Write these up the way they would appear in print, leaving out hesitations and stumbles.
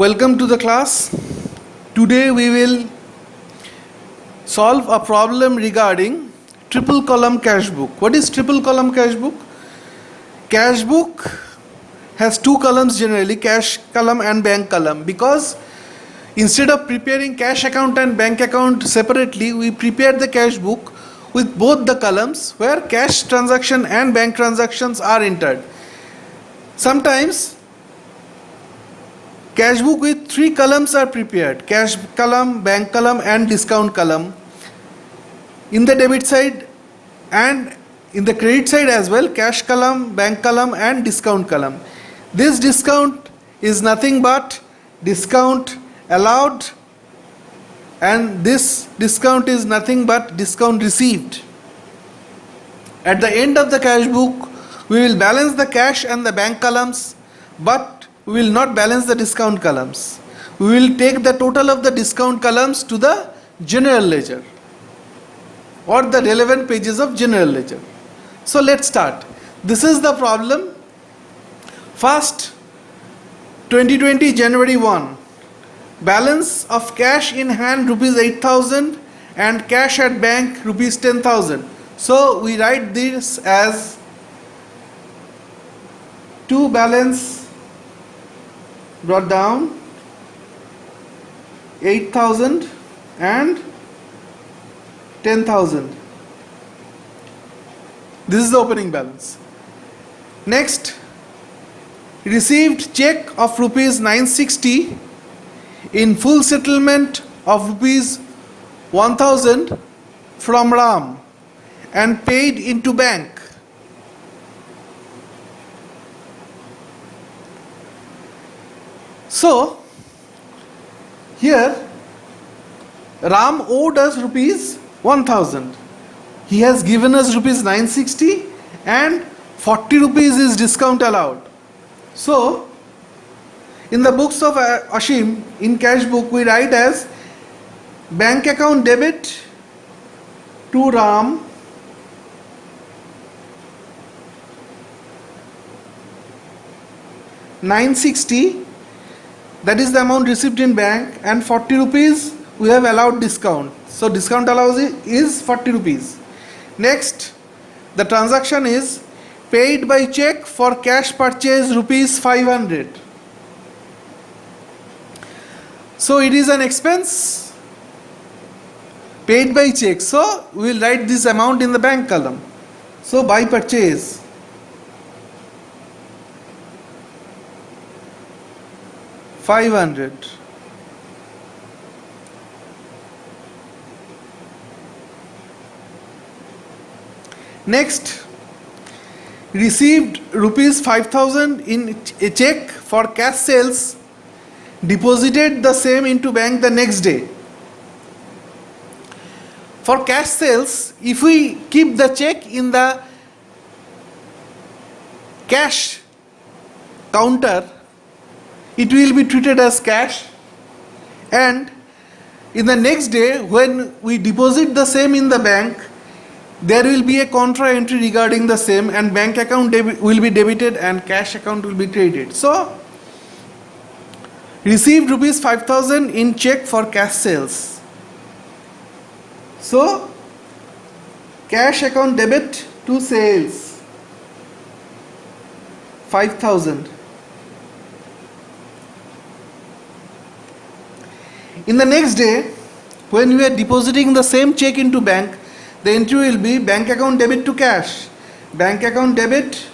Welcome to the class. Today we will solve a problem regarding triple column cash book. What is triple column cash book? Cash book has two columns generally, cash column and bank column, because instead of preparing cash account and bank account separately, we prepare the cash book with both the columns where cash transaction and bank transactions are entered. Sometimes cash book with three columns are prepared: cash column, bank column and discount column. In the debit side and in the credit side as well, cash column, bank column and discount column. This discount is nothing but discount allowed, and this discount is nothing but discount received. At the end of the cash book, we will balance the cash and the bank columns, but we will not balance the discount columns. We will take the total of the discount columns to the general ledger or the relevant pages of general ledger. So let's start. This is the problem. First, 2020 January 1. Balance of cash in hand rupees 8,000 and cash at bank rupees 10,000. So we write this as to balance brought down 8,000 and 10,000. This is the opening balance. Next, received check of rupees 960 in full settlement of rupees 1,000 from Ram and paid into bank. So, here Ram owed us rupees 1,000. He has given us rupees 960 and 40 rupees is discount allowed. So, in the books of Ashim, in cash book, we write as bank account debit to Ram $960. That is the amount received in bank, and 40 rupees we have allowed discount. So discount allows is 40 rupees. Next, the transaction is paid by check for cash purchase rupees 500. So it is an expense paid by check. So we will write this amount in the bank column. So by purchase, $500. Next, received rupees 5,000 in a check for cash sales, deposited the same into bank the next day. For cash sales, if we keep the check in the cash counter, it will be treated as cash, and in the next day when we deposit the same in the bank, there will be a contra entry regarding the same, and bank account will be debited and cash account will be credited. So received rupees 5,000 in check for cash sales. So cash account debit to sales 5,000. In the next day, when we are depositing the same check into bank, the entry will be bank account debit to cash, bank account debit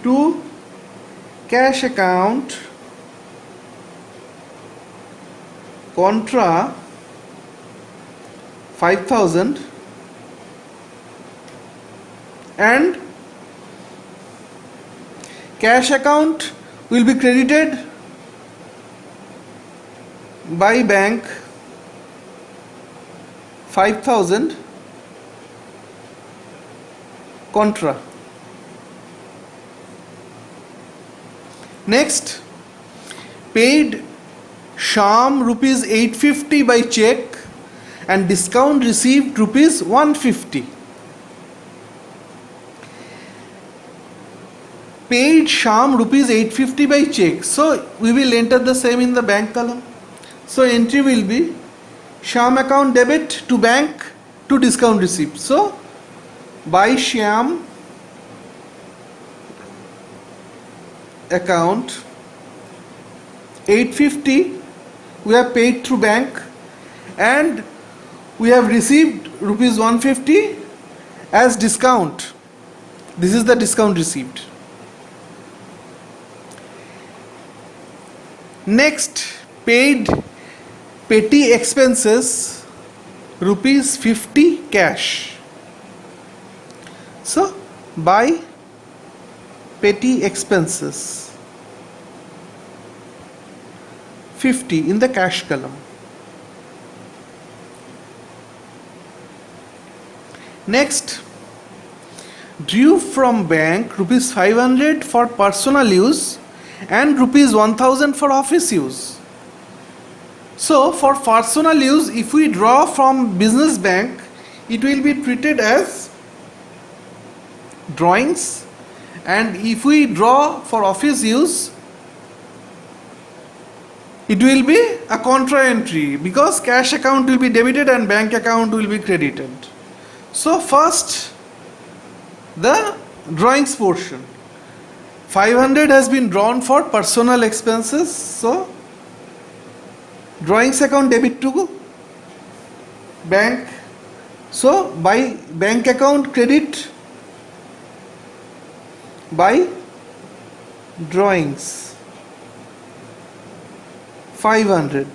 to cash account contra 5,000, and cash account will be credited by bank 5,000 contra. Next, paid Sham rupees 850 by check and discount received rupees 150. paid Sham rupees 850 by check. So we will enter the same in the bank column. So entry will be Sham account debit to bank to discount receipt. So by Sham account 850 we have paid through bank and we have received rupees 150 as discount. This is the discount receipt. Next, paid petty expenses rupees 50 cash. So by petty expenses 50 in the cash column. Next, drew from bank rupees 500 for personal use and rupees 1000 for office use. So for personal use, if we draw from business bank, it will be treated as drawings, and if we draw for office use, it will be a contra entry because cash account will be debited and bank account will be credited. So first, the drawings portion. 500 has been drawn for personal expenses. So drawings account debit to bank. So by bank account credit by drawings 500.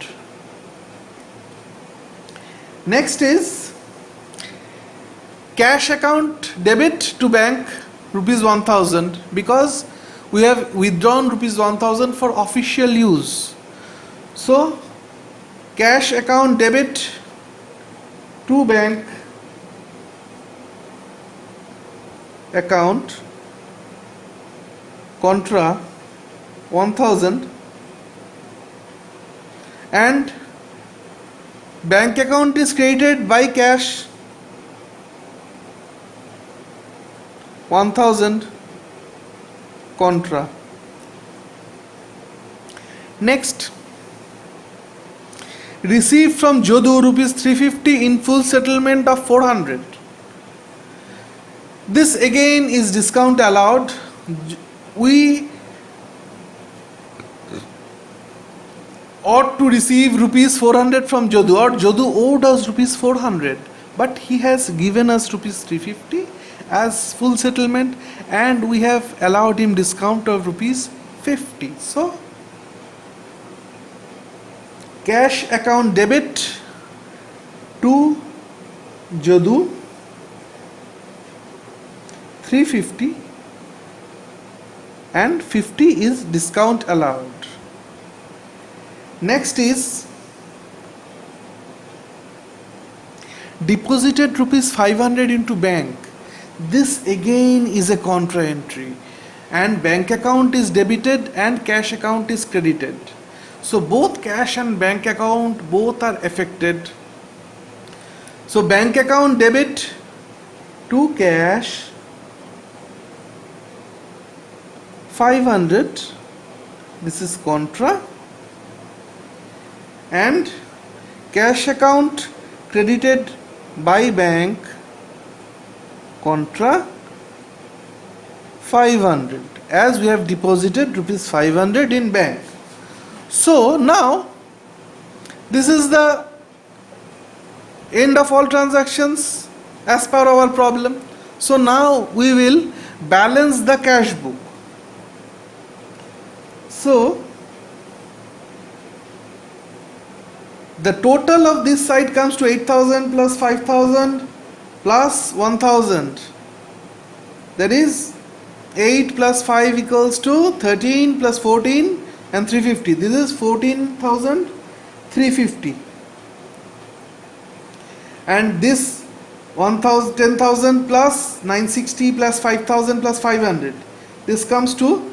Next is cash account debit to bank rupees 1000 because we have withdrawn rupees 1000 for official use. So cash account debit to bank account contra 1000 and bank account is credited by cash 1000 contra. Next, received from Jodu rupees 350 in full settlement of 400. This again is discount allowed. We ought to receive rupees 400 from Jodu, or Jodu owed us rupees 400, but he has given us rupees 350 as full settlement and we have allowed him discount of rupees 50. So cash account debit to Jodu 350 and 50 is discount allowed. Next is deposited rupees 500 into bank. This again is a contra entry and bank account is debited and cash account is credited. So both cash and bank account both are affected. So bank account debit to cash 500, this is contra, and cash account credited by bank contra 500 as we have deposited rupees 500 in bank. So now this is the end of all transactions as per our problem. So now we will balance the cash book. So the total of this side comes to 8,000 plus 5,000 plus 1,000. That is 8 plus 5 equals to 13 plus 14 and 350. This is 14,350. And this 1,000, 10,000 plus 960 plus 5,000 plus 500. This comes to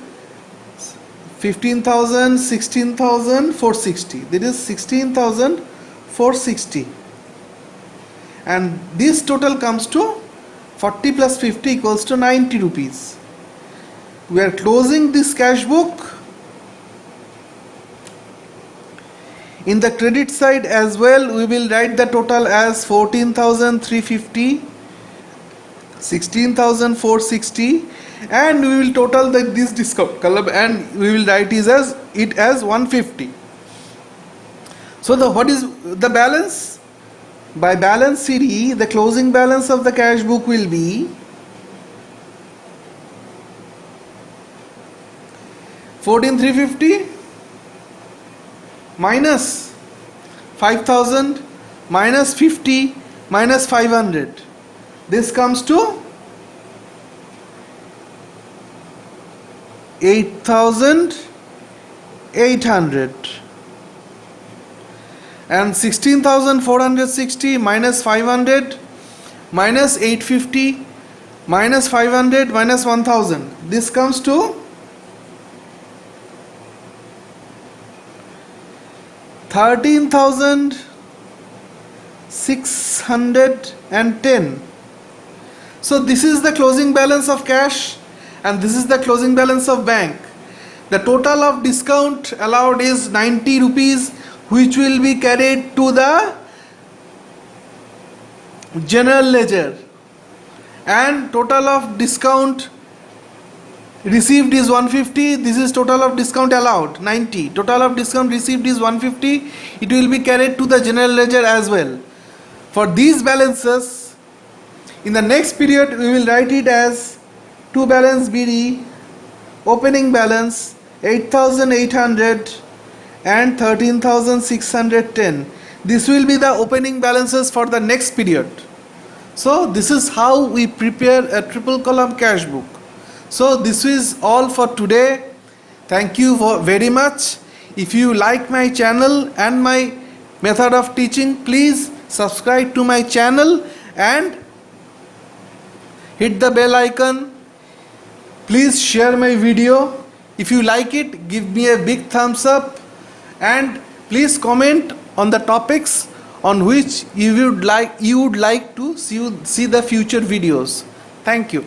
15,000, 16,000, 460. That is 16,460. And this total comes to 40 plus 50 equals to 90 rupees. we are closing this cash book. In the credit side as well, we will write the total as 14,350, 16,460, and we will total this discount column and we will write it as 150. So what is the balance? By balance CD, the closing balance of the cash book will be 14,350 minus 5,000 minus 50 minus 500. This comes to 8,800. And 16,460 minus 500 minus 850 minus 500 minus 1,000. This comes to 13,610. So this is the closing balance of cash and this is the closing balance of bank. The total of discount allowed is 90 rupees, which will be carried to the general ledger, and total of discount received is 150. This is total of discount allowed 90. Total of discount received is 150. It will be carried to the general ledger as well. For these balances, in the next period we will write it as to balance BD, opening balance 8,800 and 13,610. This will be the opening balances for the next period. So this is how we prepare a triple column cash book. So this is all for today. Thank you very much. If you like my channel and my method of teaching, please subscribe to my channel and hit the bell icon. Please share my video. If you like it, give me a big thumbs up. And please comment on the topics on which you would like to see the future videos. Thank you.